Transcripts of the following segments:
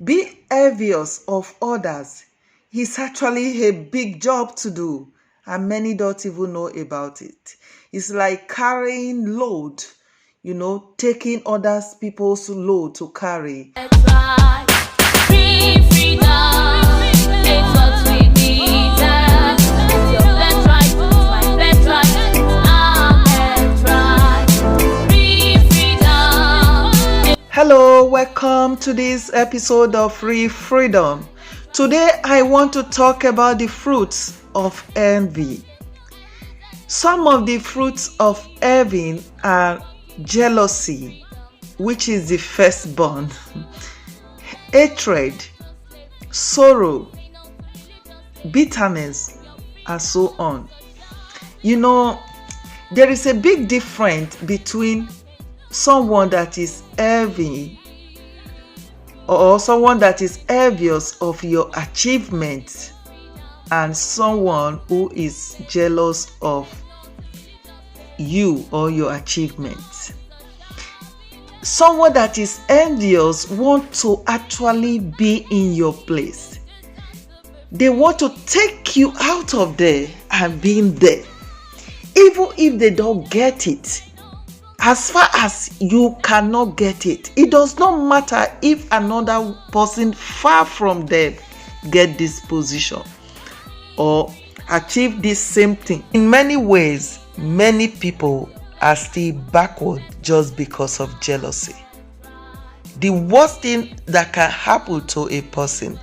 Being envious of others is actually a big job to do, and many don't even know about it. It's like carrying load, taking others people's load to carry. Let's ride. Free freedom. It's what we deserve. It's your birthright. It's my birthright. It's our birthright. Free freedom. Hello, welcome to this episode of Free Freedom. Today I want to talk about the fruits of envy. Some of the fruits of envy are jealousy, which is the firstborn, hatred, sorrow, bitterness, and so on. There is a big difference between someone that is envy or someone that is envious of your achievements and someone who is jealous of you or your achievements. Someone that is envious wants to actually be in your place. They want to take you out of there and being there. Even if they don't get it, as far as you cannot get it, it does not matter if another person far from them get this position or achieve this same thing. In many ways, many people are still backward just because of jealousy. The worst thing that can happen to a person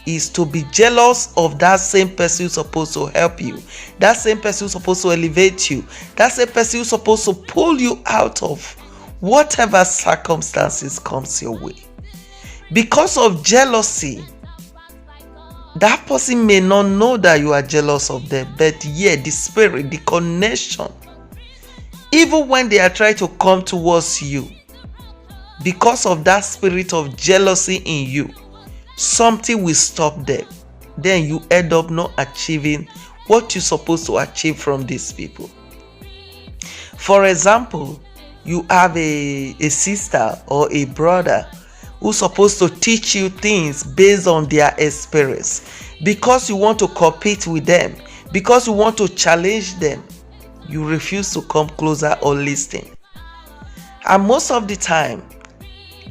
is to be jealous of that same person who's supposed to help you, that same person who's supposed to elevate you, that same person who's supposed to pull you out of whatever circumstances comes your way. Because of jealousy, that person may not know that you are jealous of them, but yet the spirit, the connection, even when they are trying to come towards you, because of that spirit of jealousy in you, something will stop them. Then you end up not achieving what you're supposed to achieve from these people. For example, you have a sister or a brother who's supposed to teach you things based on their experience. Because you want to compete with them, because you want to challenge them, you refuse to come closer or listen. And most of the time,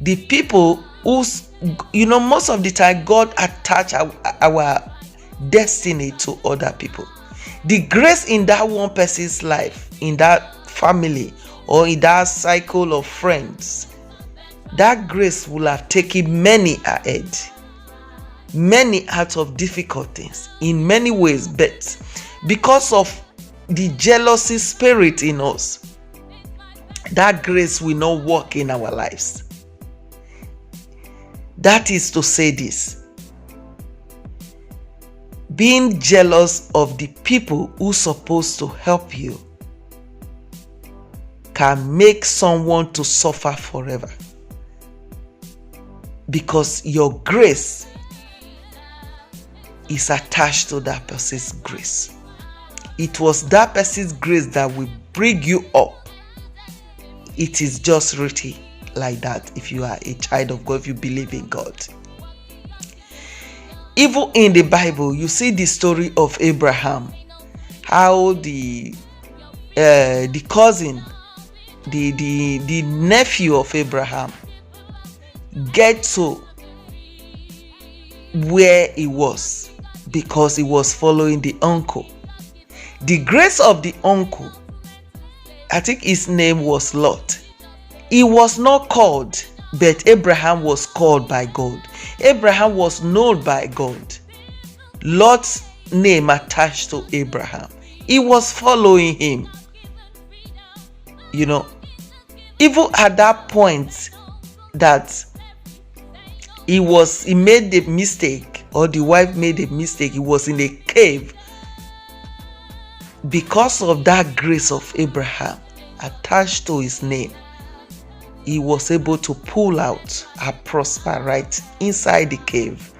the people most of the time God attach our destiny to other people. The grace in that one person's life, in that family, or in that cycle of friends, that grace will have taken many ahead, many out of difficulties in many ways, but because of the jealousy spirit in us, that grace will not work in our lives. That is to say this: being jealous of the people who are supposed to help you can make someone to suffer forever, because your grace is attached to that person's grace. It was that person's grace that will bring you up. It is just written like that if you are a child of God, if you believe in God. Even in the Bible, you see the story of Abraham, how the cousin, the nephew of Abraham get to where he was because he was following the uncle. The grace of the uncle, I think his name was Lot. He was not called, but Abraham was called by God. Abraham was known by God. Lot's name attached to Abraham. He was following him. Even at that point that he made the mistake, or the wife made a mistake, he was in a cave. Because of that grace of Abraham attached to his name, he was able to pull out and prosper right inside the cave.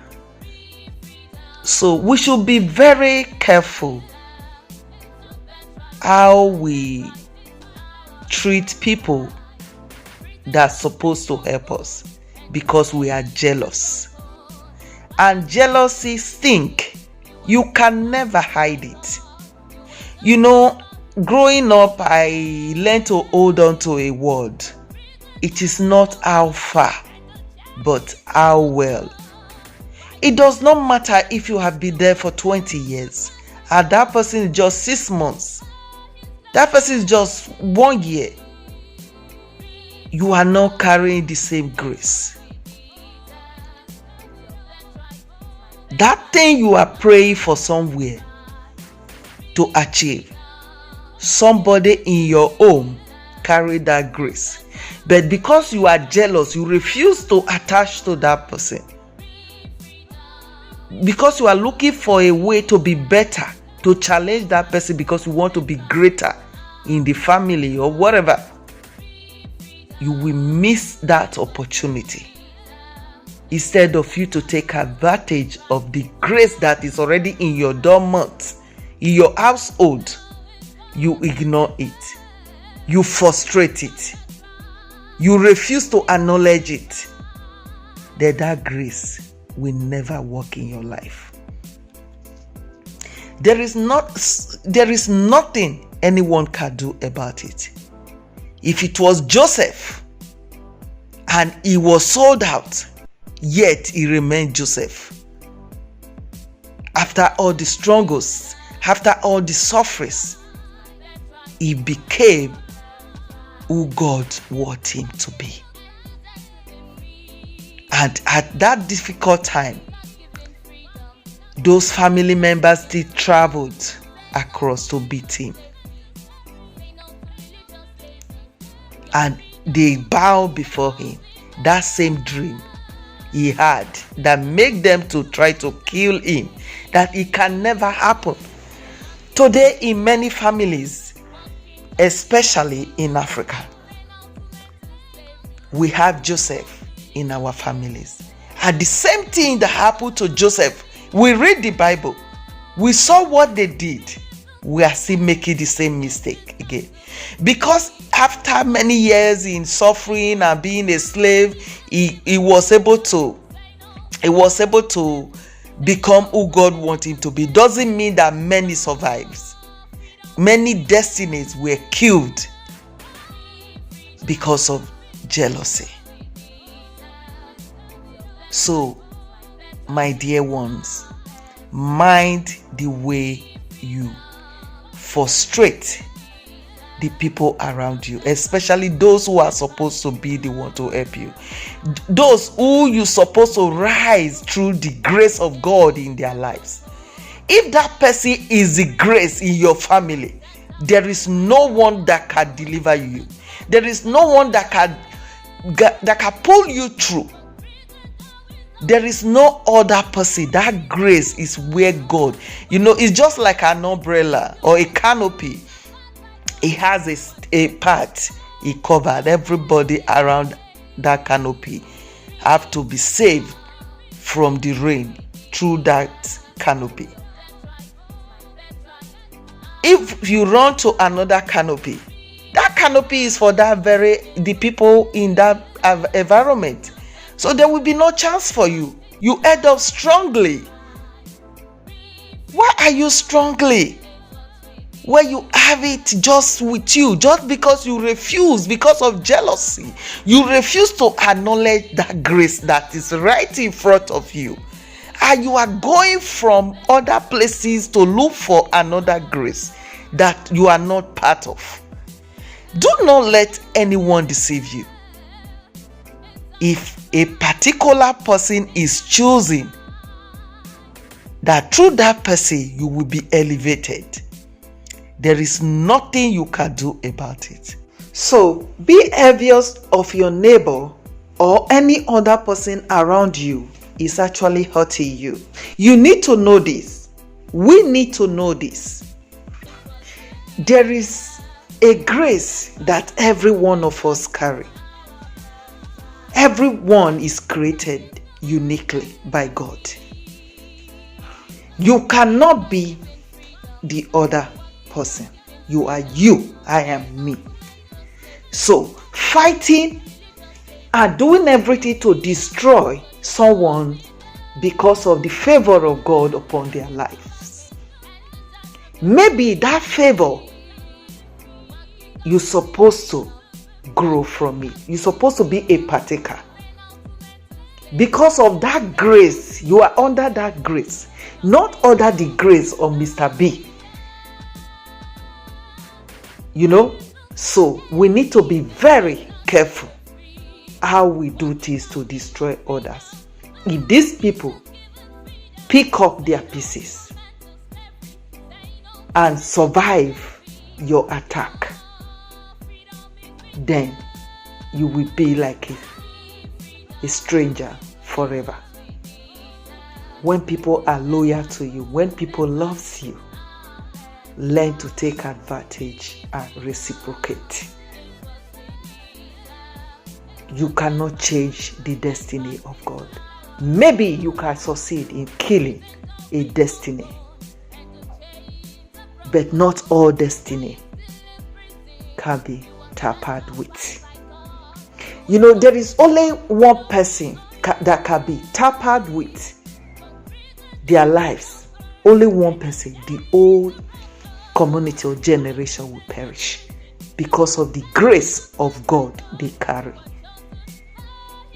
So we should be very careful how we treat people that's supposed to help us, because we are jealous. and jealousy stink. You can never hide it. You know, growing up, I learned to hold on to a word. It is not how far, but how well. It does not matter if you have been there for 20 years and that person is just 6 months. That person is just 1 year. You are not carrying the same grace. That thing you are praying for somewhere to achieve, somebody in your home carry that grace. But because you are jealous, you refuse to attach to that person. Because you are looking for a way to be better, to challenge that person because you want to be greater in the family or whatever, you will miss that opportunity. Instead of you to take advantage of the grace that is already in your dormant, in your household, you ignore it. You frustrate it. You refuse to acknowledge it. Then that grace will never work in your life. There is nothing anyone can do about it. If it was Joseph and he was sold out, yet he remained Joseph. After all the struggles, after all the sufferings, he became who God wanted him to be. And at that difficult time, those family members still traveled across to beat him. And they bowed before him. That same dream he had that made them to try to kill him, that it can never happen. Today in many families, especially in Africa, we have Joseph in our families. And the same thing that happened to Joseph, we read the Bible, we saw what they did, we are still making the same mistake again. Because after many years in suffering and being a slave, he was able to become who God wanted him to be. Doesn't mean that many survives. Many destinies were killed because of jealousy. So, my dear ones, mind the way you frustrate the people around you, especially those who are supposed to be the one to help you, those who you're supposed to rise through the grace of God in their lives. If that person is the grace in your family, there is no one that can deliver you. There is no one that can pull you through. There is no other person. That grace is where God, it's just like an umbrella or a canopy. It has a part. It covered everybody around that canopy have to be saved from the rain through that canopy. If you run to another canopy, that canopy is for the people in that environment. So there will be no chance for you. You end up strongly. Why are you strongly? Where you have it just with you, just because you refuse, because of jealousy, you refuse to acknowledge that grace that is right in front of you, and you are going from other places to look for another grace that you are not part of. Do not let anyone deceive you. If a particular person is choosing that through that person you will be elevated, there is nothing you can do about it. So be envious of your neighbor or any other person around you is actually hurting you. You need to know this. We need to know this. There is a grace that every one of us carry. Everyone is created uniquely by God. You cannot be the other person. You are you. I am me. So fighting and doing everything to destroy someone because of the favor of God upon their lives. Maybe that favor, you're supposed to grow from it. You're supposed to be a partaker. Because of that grace, you are under that grace, not under the grace of Mr. B. So we need to be very careful how we do things to destroy others. If these people pick up their pieces and survive your attack, then you will be like a stranger forever. When people are loyal to you, when people love you, learn to take advantage and reciprocate. You cannot change the destiny of God. Maybe you can succeed in killing a destiny, but not all destiny can be tampered with. There is only one person that can be tampered with their lives. Only one person. The whole community or generation will perish because of the grace of God they carry.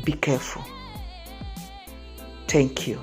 Be careful. Thank you.